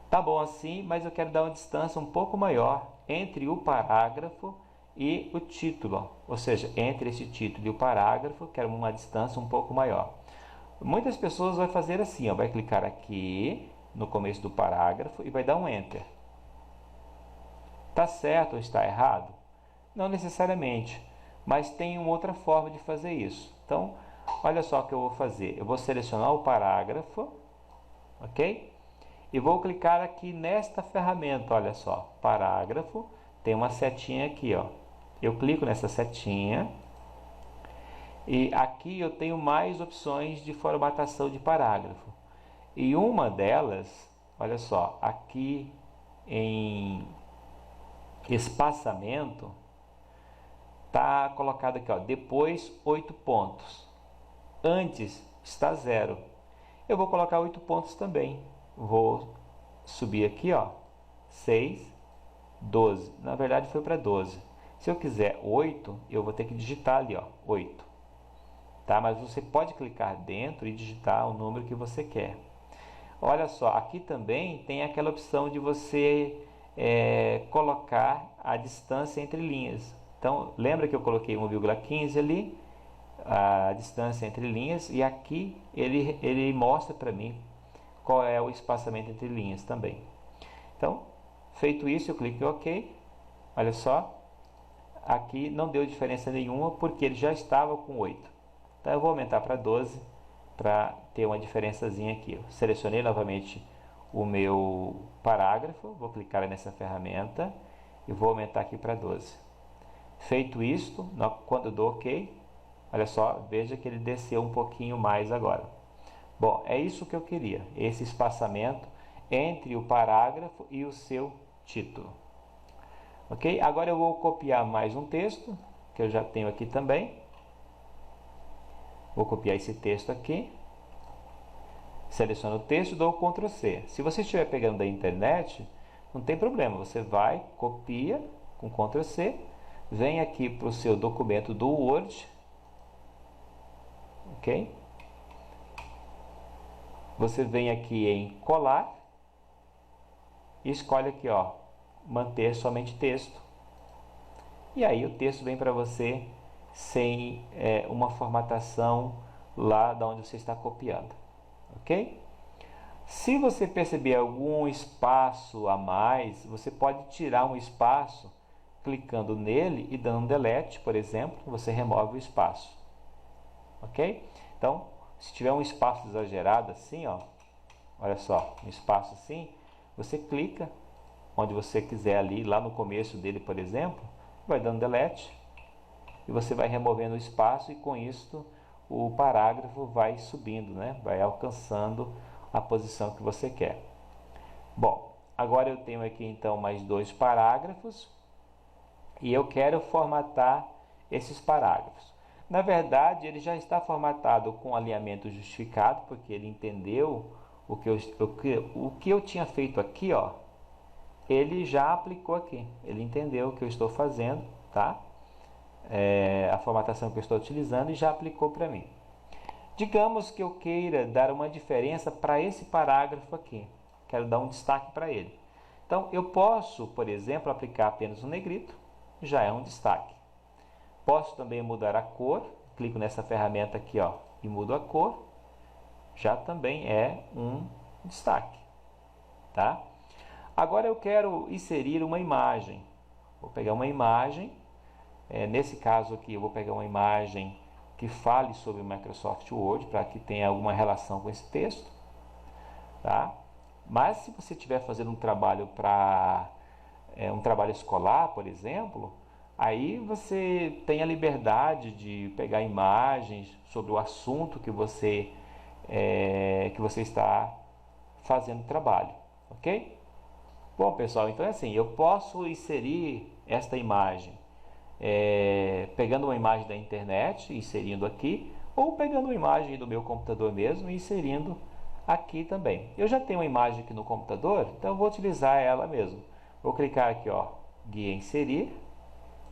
Tá bom assim, mas eu quero dar uma distância um pouco maior entre o parágrafo e o título. Ou seja, entre esse título e o parágrafo, quero uma distância um pouco maior. Muitas pessoas vão fazer assim, ó, vai clicar aqui no começo do parágrafo e vai dar um Enter. Tá certo ou está errado? Não necessariamente, mas tem uma outra forma de fazer isso. Então, olha só o que eu vou fazer. Eu vou selecionar o parágrafo, ok? E vou clicar aqui nesta ferramenta, olha só, parágrafo, tem uma setinha aqui, ó. Eu clico nessa setinha e aqui eu tenho mais opções de formatação de parágrafo. E uma delas, olha só, aqui em espaçamento, tá colocado aqui, ó, depois 8 pontos. Antes está 0. Eu vou colocar 8 pontos também. Vou subir aqui, ó, 6, 12. Na verdade foi para 12. Se eu quiser 8, eu vou ter que digitar ali, ó, 8. Tá? Mas você pode clicar dentro e digitar o número que você quer. Olha só, aqui também tem aquela opção de você colocar a distância entre linhas. Então, lembra que eu coloquei 1,15 ali, a distância entre linhas, e aqui ele mostra para mim qual é o espaçamento entre linhas também. Então, feito isso, eu clico em OK. Olha só, aqui não deu diferença nenhuma porque ele já estava com 8. Então, eu vou aumentar para 12 para ter uma diferençazinha aqui. Eu selecionei novamente o meu parágrafo, vou clicar nessa ferramenta e vou aumentar aqui para 12. Feito isto, quando eu dou OK, olha só, veja que ele desceu um pouquinho mais agora. Bom, é isso que eu queria, esse espaçamento entre o parágrafo e o seu título. Ok? Agora eu vou copiar mais um texto, que eu já tenho aqui também. Vou copiar esse texto aqui. Seleciono o texto e dou o Ctrl C. Se você estiver pegando da internet, não tem problema. Você vai, copia com Ctrl C, vem aqui para o seu documento do Word. Ok? Você vem aqui em colar e escolhe aqui, ó, manter somente texto. E aí o texto vem para você sem uma formatação lá da onde você está copiando. Ok? Se você perceber algum espaço a mais, você pode tirar um espaço clicando nele e dando um delete, por exemplo, você remove o espaço. Ok? Então, se tiver um espaço exagerado assim, ó, olha só, um espaço assim, você clica onde você quiser ali, lá no começo dele, por exemplo, vai dando delete e você vai removendo o espaço e com isso o parágrafo vai subindo, né? Vai alcançando a posição que você quer. Bom, agora eu tenho aqui então mais 2 parágrafos e eu quero formatar esses parágrafos. Na verdade, ele já está formatado com alinhamento justificado, porque ele entendeu o que eu tinha feito aqui, ó, ele já aplicou aqui. Ele entendeu o que eu estou fazendo, tá? A formatação que eu estou utilizando e já aplicou para mim. Digamos que eu queira dar uma diferença para esse parágrafo aqui. Quero dar um destaque para ele. Então, eu posso, por exemplo, aplicar apenas um negrito, já é um destaque. Posso também mudar a cor, clico nessa ferramenta aqui, ó, e mudo a cor, já também é um destaque, tá? Agora eu quero inserir uma imagem. Vou pegar uma imagem, nesse caso aqui eu vou pegar uma imagem que fale sobre o Microsoft Word, para que tenha alguma relação com esse texto, tá? Mas se você estiver fazendo um trabalho um trabalho escolar, por exemplo, aí você tem a liberdade de pegar imagens sobre o assunto que você está fazendo trabalho, ok? Bom, pessoal, então é assim, eu posso inserir esta imagem pegando uma imagem da internet, inserindo aqui, ou pegando uma imagem do meu computador mesmo e inserindo aqui também. Eu já tenho uma imagem aqui no computador, então eu vou utilizar ela mesmo. Vou clicar aqui, ó, guia inserir,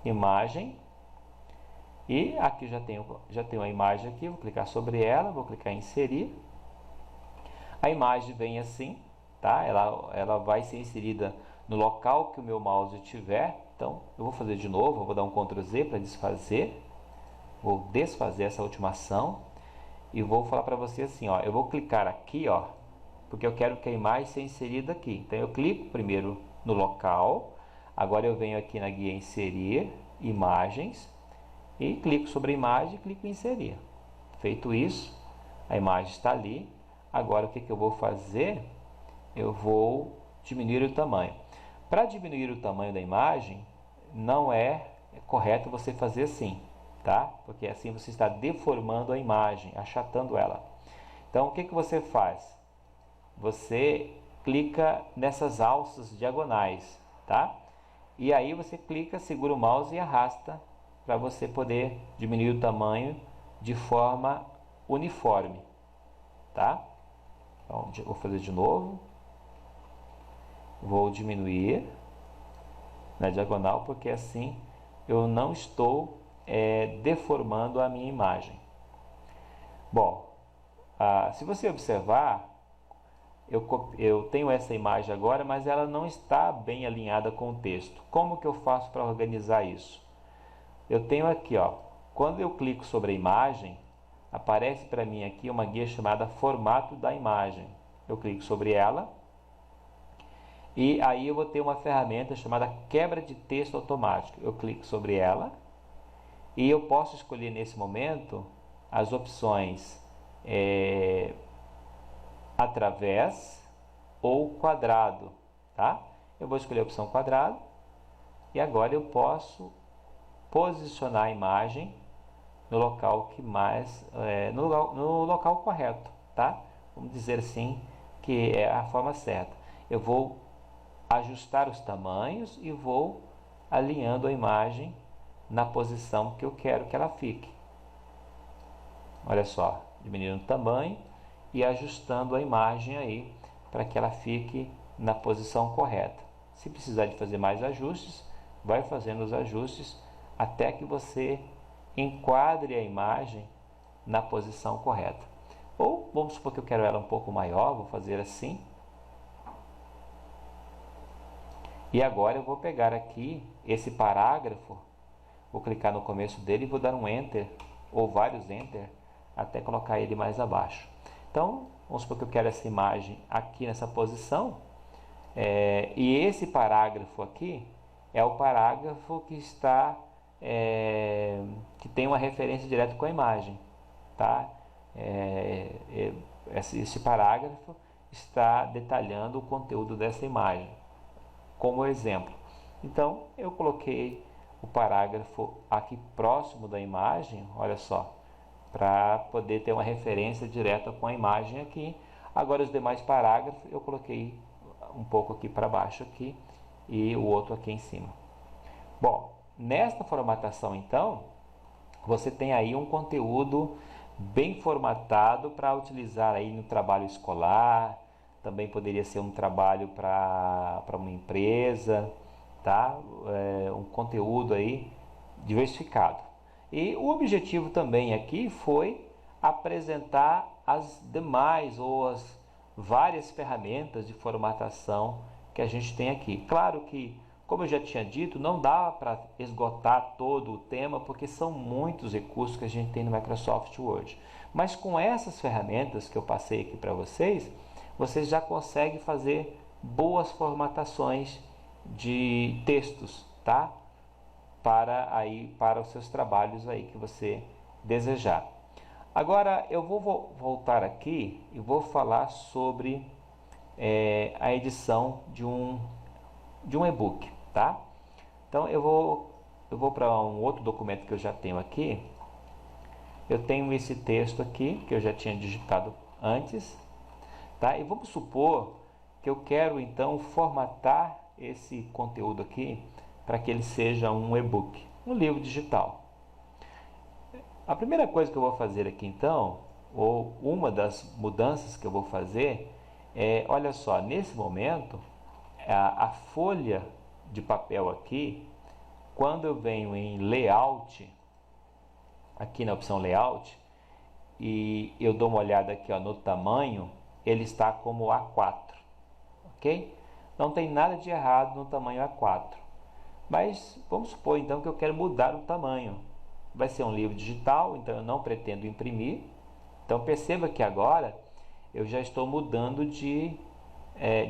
imagem, E aqui já tenho a imagem aqui, vou clicar sobre ela, vou clicar em inserir. A imagem vem assim, tá? Ela vai ser inserida no local que o meu mouse estiver. Então, eu vou fazer de novo, eu vou dar um Ctrl Z para desfazer. Vou desfazer essa última ação e vou falar para você assim, ó, eu vou clicar aqui, ó, porque eu quero que a imagem seja inserida aqui. Então, eu clico primeiro no local, agora eu venho aqui na guia inserir, imagens, e clico sobre a imagem e clico em inserir. Feito isso, a imagem está ali. Agora o que eu vou fazer? Eu vou diminuir o tamanho. Para diminuir o tamanho da imagem, não é correto você fazer assim, tá? Porque assim você está deformando a imagem, achatando ela. Então o que você faz? Você clica nessas alças diagonais, tá? E aí você clica, segura o mouse e arrasta para você poder diminuir o tamanho de forma uniforme, tá? Então, vou fazer de novo. Vou diminuir na diagonal, porque assim eu não estou deformando a minha imagem. Bom, se você observar, eu tenho essa imagem agora, mas ela não está bem alinhada com o texto. Como que eu faço para organizar isso? Eu tenho aqui, ó, quando eu clico sobre a imagem, aparece para mim aqui uma guia chamada Formato da Imagem. Eu clico sobre ela e aí eu vou ter uma ferramenta chamada Quebra de Texto Automático. Eu clico sobre ela e eu posso escolher nesse momento as opções através ou quadrado, tá? Eu vou escolher a opção quadrado e agora eu posso posicionar a imagem no local que mais no local correto, tá? Vamos dizer assim que é a forma certa. Eu vou ajustar os tamanhos e vou alinhando a imagem na posição que eu quero que ela fique. Olha só, diminuindo o tamanho e ajustando a imagem aí para que ela fique na posição correta. Se precisar de fazer mais ajustes, vai fazendo os ajustes até que você enquadre a imagem na posição correta. Ou vamos supor que eu quero ela um pouco maior, vou fazer assim. E agora eu vou pegar aqui esse parágrafo, vou clicar no começo dele e vou dar um Enter, ou vários Enter, até colocar ele mais abaixo. Então, vamos supor que eu quero essa imagem aqui nessa posição, e esse parágrafo aqui é o parágrafo que está que tem uma referência direta com a imagem, tá? Esse parágrafo está detalhando o conteúdo dessa imagem, como exemplo. Então, eu coloquei o parágrafo aqui próximo da imagem, olha só, para poder ter uma referência direta com a imagem aqui. Agora os demais parágrafos eu coloquei um pouco aqui para baixo aqui e o outro aqui em cima. Bom, nesta formatação então, você tem aí um conteúdo bem formatado para utilizar aí no trabalho escolar, também poderia ser um trabalho para uma empresa, tá? Um conteúdo aí diversificado. E o objetivo também aqui foi apresentar as demais ou as várias ferramentas de formatação que a gente tem aqui. Claro que, como eu já tinha dito, não dá para esgotar todo o tema, porque são muitos recursos que a gente tem no Microsoft Word. Mas com essas ferramentas que eu passei aqui para vocês, vocês já conseguem fazer boas formatações de textos, tá? Para os seus trabalhos aí que você desejar. Agora eu vou voltar aqui e vou falar sobre a edição de um e-book, tá? Então eu vou para um outro documento que eu já tenho aqui. Eu tenho esse texto aqui que eu já tinha digitado antes, tá? E vamos supor que eu quero então formatar esse conteúdo aqui para que ele seja um e-book, um livro digital. A primeira coisa que eu vou fazer aqui então, ou uma das mudanças que eu vou fazer olha só, nesse momento a folha de papel aqui, quando eu venho em layout, aqui na opção Layout e eu dou uma olhada aqui no tamanho, ele está como A4, ok? Não tem nada de errado no tamanho A4, mas vamos supor então que eu quero mudar o tamanho. Vai ser um livro digital, então eu não pretendo imprimir. Então perceba que agora eu já estou mudando de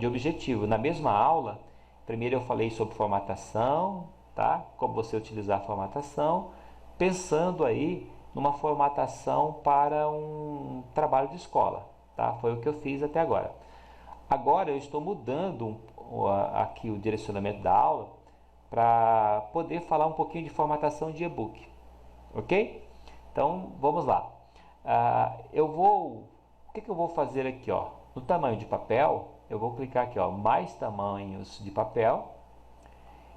objetivo. Na mesma aula, primeiro eu falei sobre formatação, tá? Como você utilizar a formatação, pensando aí numa formatação para um trabalho de escola, tá? Foi o que eu fiz até agora. Agora eu estou mudando aqui o direcionamento da aula para poder falar um pouquinho de formatação de e-book, ok? Então vamos lá. O que eu vou fazer aqui, no tamanho de papel, eu vou clicar aqui, mais tamanhos de papel,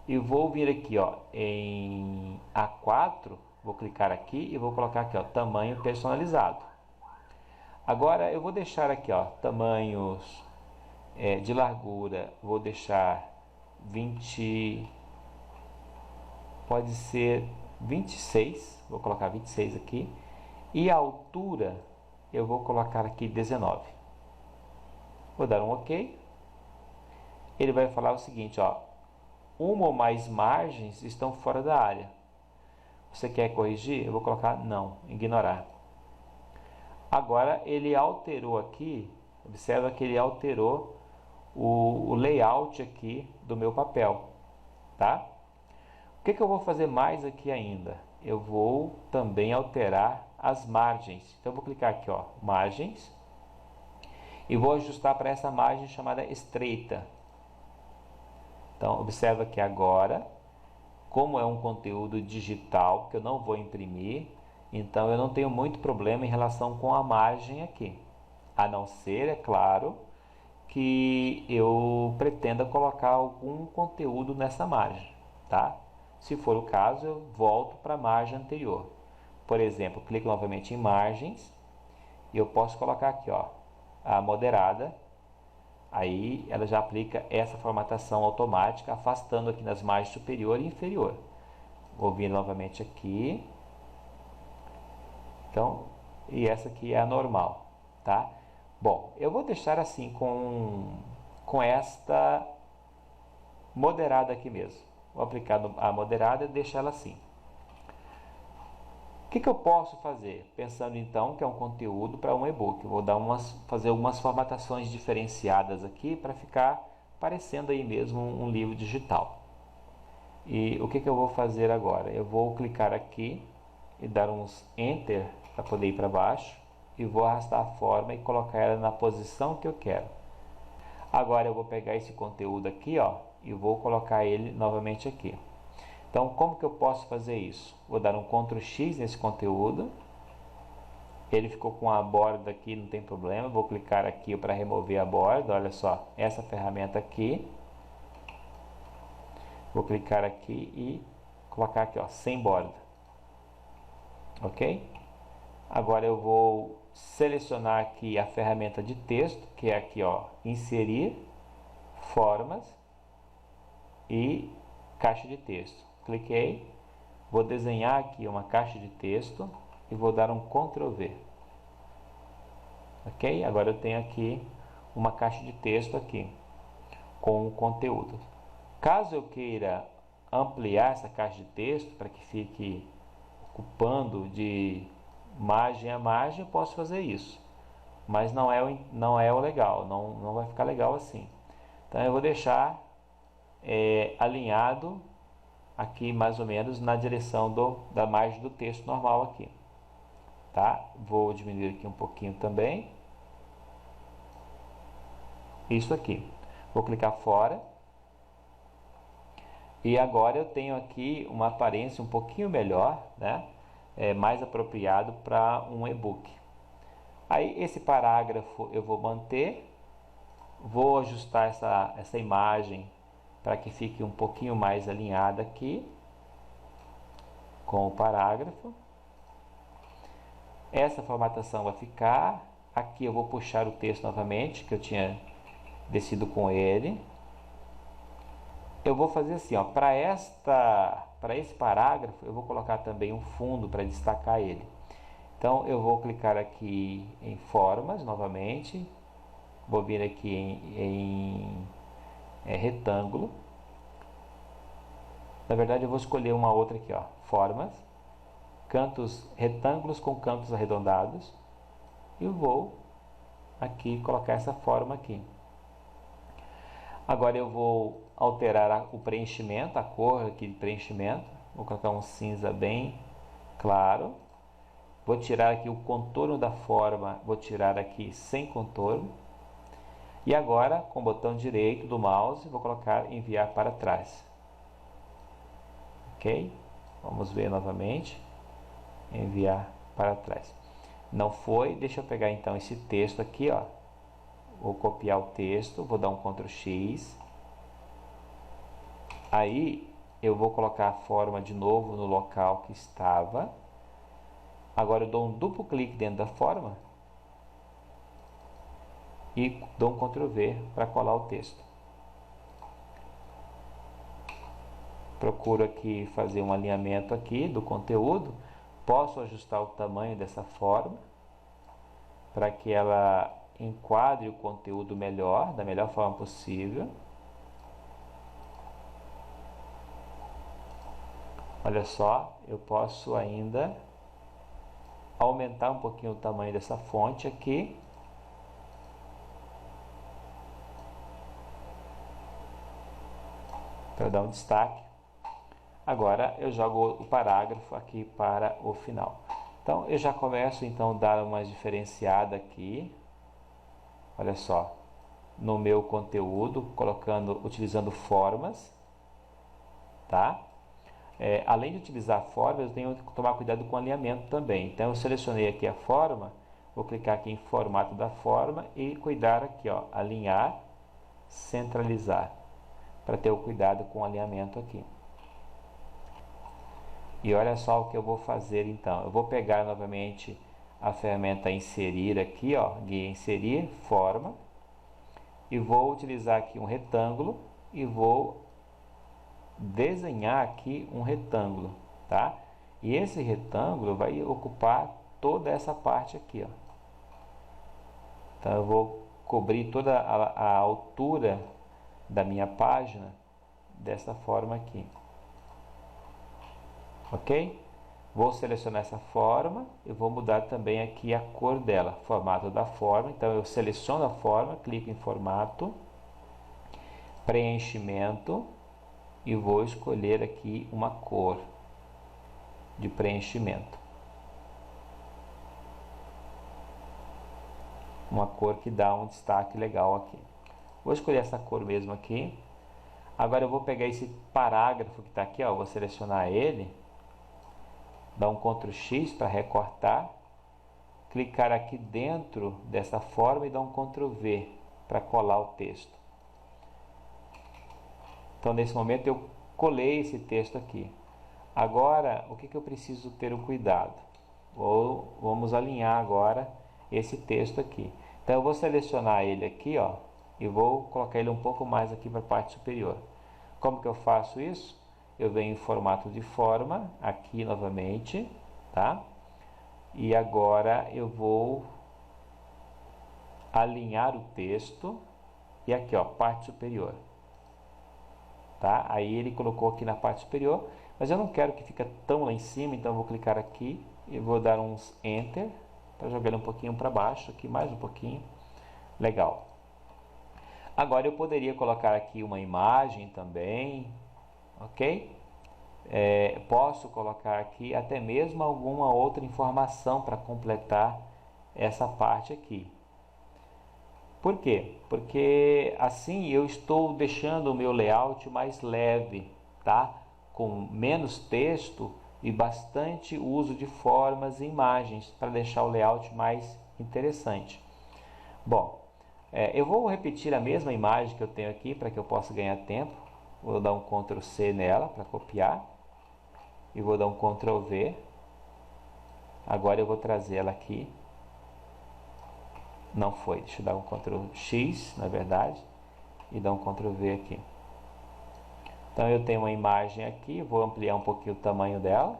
e vou vir aqui, em A4, vou clicar aqui e vou colocar aqui, tamanho personalizado. Agora eu vou deixar aqui, tamanhos de largura, vou deixar 20, pode ser 26, vou colocar 26 aqui, e a altura eu vou colocar aqui 19. Vou dar um OK. Ele vai falar o seguinte, uma ou mais margens estão fora da área. Você quer corrigir? Eu vou colocar não, ignorar. Agora ele alterou aqui, observa que ele alterou o layout aqui do meu papel, tá? O que eu vou fazer mais aqui ainda? Eu vou também alterar as margens. Então eu vou clicar aqui, margens, e vou ajustar para essa margem chamada estreita. Então observa que agora, como é um conteúdo digital que eu não vou imprimir, então eu não tenho muito problema em relação com a margem aqui, a não ser, é claro, que eu pretenda colocar algum conteúdo nessa margem, tá? Se for o caso, eu volto para a margem anterior. Por exemplo, clico novamente em margens e eu posso colocar aqui, a moderada. Aí ela já aplica essa formatação automática, afastando aqui nas margens superior e inferior. Vou vir novamente aqui. Então, e essa aqui é a normal, tá? Bom, eu vou deixar assim com esta moderada aqui mesmo. Vou aplicar a moderada e deixar ela assim. O que eu posso fazer? Pensando então que é um conteúdo para um e-book. Vou fazer algumas formatações diferenciadas aqui para ficar parecendo aí mesmo um livro digital. E o que eu vou fazer agora? Eu vou clicar aqui e dar uns Enter para poder ir para baixo. E vou arrastar a forma e colocar ela na posição que eu quero. Agora eu vou pegar esse conteúdo aqui, e vou colocar ele novamente aqui. Então, como que eu posso fazer isso? Vou dar um Ctrl X nesse conteúdo. Ele ficou com a borda aqui, não tem problema. Vou clicar aqui para remover a borda. Olha só, essa ferramenta aqui. Vou clicar aqui e colocar aqui, sem borda. Ok? Agora eu vou selecionar aqui a ferramenta de texto, que é aqui, inserir, formas e caixa de texto. Cliquei, vou desenhar aqui uma caixa de texto e vou dar um Ctrl V. Ok? Agora eu tenho aqui uma caixa de texto aqui com o conteúdo. Caso eu queira ampliar essa caixa de texto para que fique ocupando de margem a margem, eu posso fazer isso, mas não é o legal, não vai ficar legal assim. Então eu vou deixar alinhado aqui mais ou menos na direção da margem do texto normal aqui, tá? Vou diminuir aqui um pouquinho também, isso aqui. Vou clicar fora e agora eu tenho aqui uma aparência um pouquinho melhor, né? Mais apropriado para um e-book. Aí esse parágrafo eu vou manter, vou ajustar essa imagem para que fique um pouquinho mais alinhada aqui com o parágrafo. Essa formatação vai ficar. Aqui eu vou puxar o texto novamente, que eu tinha descido com ele. eu vou fazer assim, ó, para esse parágrafo, eu vou colocar também um fundo para destacar ele. Então, eu vou clicar aqui em formas novamente, vou vir aqui em retângulo. Na verdade, eu vou escolher uma outra aqui, ó, formas, retângulos com cantos arredondados, e vou aqui colocar essa forma aqui. Agora eu vou alterar o preenchimento, a cor aqui de preenchimento, vou colocar um cinza bem claro. Vou tirar aqui o contorno da forma, vou tirar aqui sem contorno. E agora, com o botão direito do mouse, vou colocar enviar para trás. Ok? Vamos ver novamente. Enviar para trás. Não foi, deixa eu pegar então esse texto aqui, ó. Vou copiar o texto, vou dar um Ctrl X. Aí eu vou colocar a forma de novo no local que estava. Agora eu dou um duplo clique dentro da forma e dou um Ctrl V para colar o texto. Procuro aqui fazer um alinhamento aqui do conteúdo. Posso ajustar o tamanho dessa forma para que ela enquadre o conteúdo melhor, da melhor forma possível. Olha só, eu posso ainda aumentar um pouquinho o tamanho dessa fonte aqui. Para dar um destaque. Agora eu jogo o parágrafo aqui para o final. Então eu já começo então a dar uma diferenciada aqui. Olha só, no meu conteúdo, utilizando formas, tá? Além de utilizar formas, eu tenho que tomar cuidado com o alinhamento também. Então eu selecionei aqui a forma, vou clicar aqui em formato da forma e cuidar aqui, ó, alinhar, centralizar, para ter o cuidado com o alinhamento aqui. E olha só o que eu vou fazer então. Eu vou pegar novamente a ferramenta inserir aqui, ó, de inserir forma, e vou utilizar aqui um retângulo e vou desenhar aqui um retângulo, tá? E esse retângulo vai ocupar toda essa parte aqui, ó. Então eu vou cobrir toda a altura da minha página dessa forma aqui. Ok? Vou selecionar essa forma e vou mudar também aqui a cor dela, formato da forma. Então eu seleciono a forma, clico em formato, preenchimento e vou escolher aqui uma cor de preenchimento. Uma cor que dá um destaque legal aqui. Vou escolher essa cor mesmo aqui. Agora eu vou pegar esse parágrafo que está aqui, ó, vou selecionar ele, dar um Ctrl X para recortar, clicar aqui dentro dessa forma e dar um Ctrl V para colar o texto. Então nesse momento eu colei esse texto aqui. Agora o que eu preciso ter o cuidado? Vamos alinhar agora esse texto aqui. Então eu vou selecionar ele aqui, ó, e vou colocar ele um pouco mais aqui para a parte superior. Como que eu faço isso? Eu venho em formato de forma, aqui novamente, tá? E agora eu vou alinhar o texto e aqui, ó, parte superior. Tá? Aí ele colocou aqui na parte superior, mas eu não quero que fique tão lá em cima, então eu vou clicar aqui e vou dar uns Enter para jogar ele um pouquinho para baixo, aqui mais um pouquinho. Legal. Agora eu poderia colocar aqui uma imagem também, ok? Posso colocar aqui até mesmo alguma outra informação para completar essa parte aqui. Por quê? Porque assim eu estou deixando o meu layout mais leve, tá? Com menos texto e bastante uso de formas e imagens para deixar o layout mais interessante. Bom, eu vou repetir a mesma imagem que eu tenho aqui para que eu possa ganhar tempo. Vou dar um Ctrl C nela para copiar e vou dar um Ctrl V. Agora eu vou trazer ela aqui. Não foi, deixa eu dar um Ctrl X, na verdade, e dar um Ctrl V aqui. Então eu tenho uma imagem aqui, vou ampliar um pouquinho o tamanho dela.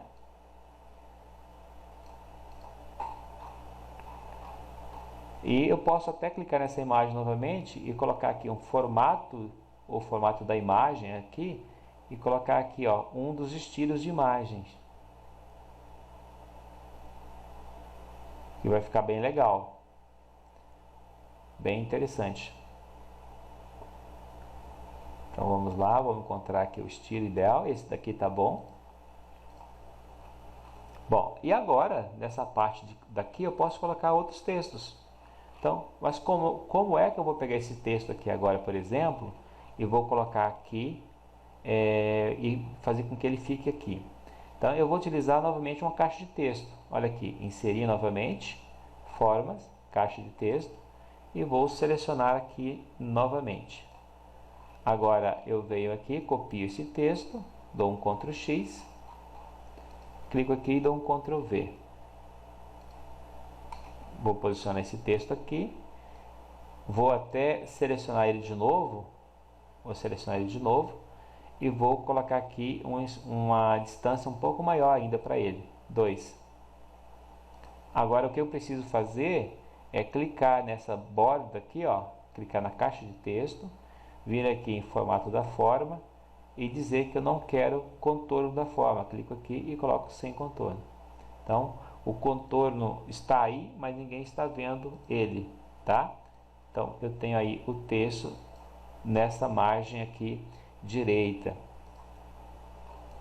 E eu posso até clicar nessa imagem novamente e colocar aqui um formato, o formato da imagem aqui, e colocar aqui, ó, um dos estilos de imagens, que vai ficar bem legal, bem interessante. Então vamos lá, vamos encontrar aqui o estilo ideal. Esse daqui tá bom. Bom, e agora nessa parte daqui eu posso colocar outros textos. Então, mas como é que eu vou pegar esse texto aqui agora, por exemplo, e vou colocar aqui e fazer com que ele fique aqui? Então, eu vou utilizar novamente uma caixa de texto. Olha aqui, inserir novamente, formas, caixa de texto, e vou selecionar aqui novamente. Agora, eu venho aqui, copio esse texto, dou um Ctrl X, clico aqui e dou um Ctrl V. Vou posicionar esse texto aqui, vou até selecionar ele de novo, e vou colocar aqui uma distância um pouco maior ainda para ele, 2. Agora o que eu preciso fazer é clicar nessa borda aqui, ó, clicar na caixa de texto, vir aqui em formato da forma e dizer que eu não quero contorno da forma. Clico aqui e coloco sem contorno. Então, o contorno está aí, mas ninguém está vendo ele, tá? Então, eu tenho aí o texto nessa margem aqui direita.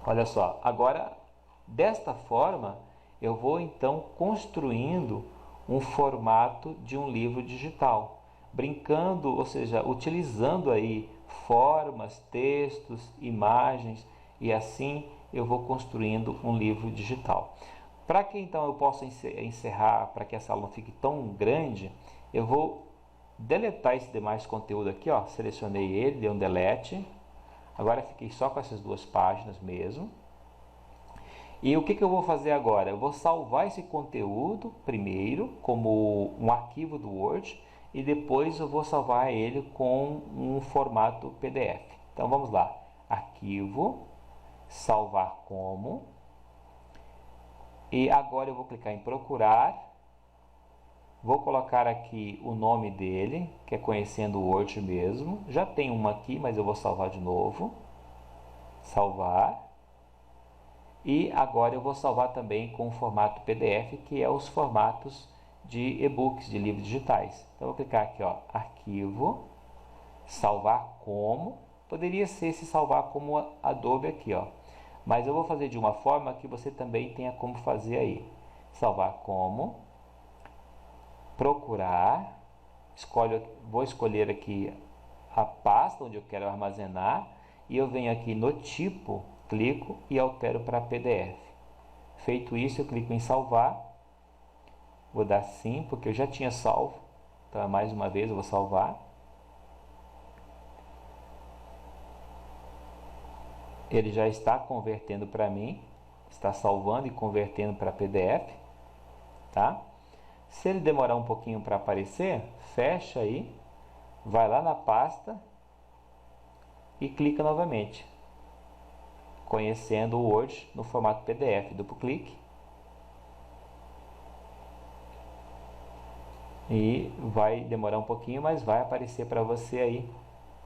Olha só, agora, desta forma, eu vou então construindo um formato de um livro digital, brincando, ou seja, utilizando aí formas, textos, imagens, e assim eu vou construindo um livro digital. Para que então eu possa encerrar, para que essa aula não fique tão grande, eu vou deletar esse demais conteúdo aqui, ó, selecionei ele, dei um delete, agora fiquei só com essas duas páginas mesmo. E o que eu vou fazer agora? Eu vou salvar esse conteúdo primeiro como um arquivo do Word e depois eu vou salvar ele com um formato PDF. Então vamos lá, arquivo, salvar como, e agora eu vou clicar em procurar, vou colocar aqui o nome dele, que é Conhecendo o Word mesmo, já tem uma aqui, mas eu vou salvar de novo, salvar. E agora eu vou salvar também com o formato PDF, que é os formatos de e-books, de livros digitais. Então eu vou clicar aqui, ó, arquivo, salvar como, poderia ser se salvar como Adobe aqui, ó, mas eu vou fazer de uma forma que você também tenha como fazer aí. Salvar como, procurar, vou escolher aqui a pasta onde eu quero armazenar e eu venho aqui no tipo, clico e altero para PDF. Feito isso, eu clico em salvar, vou dar sim, porque eu já tinha salvo, então mais uma vez eu vou salvar. Ele já está convertendo para mim, está salvando e convertendo para PDF, tá? Se ele demorar um pouquinho para aparecer, fecha aí, vai lá na pasta e clica novamente. Conhecendo o Word no formato PDF, duplo clique. E vai demorar um pouquinho, mas vai aparecer para você aí.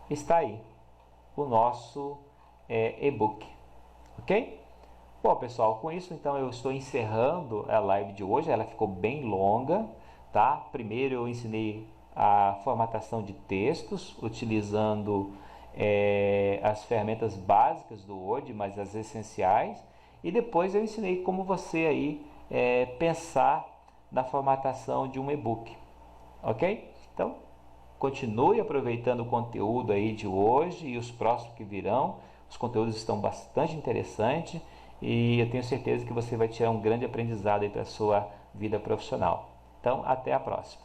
Está aí o nosso e-book, ok? Bom, pessoal, com isso então eu estou encerrando a live de hoje. Ela ficou bem longa, tá? Primeiro eu ensinei a formatação de textos utilizando as ferramentas básicas do Word, mas as essenciais, e depois eu ensinei como você aí pensar na formatação de um e-book, ok? Então continue aproveitando o conteúdo aí de hoje e os próximos que virão. Os conteúdos estão bastante interessantes e eu tenho certeza que você vai tirar um grande aprendizado aí para a sua vida profissional. Então até a próxima.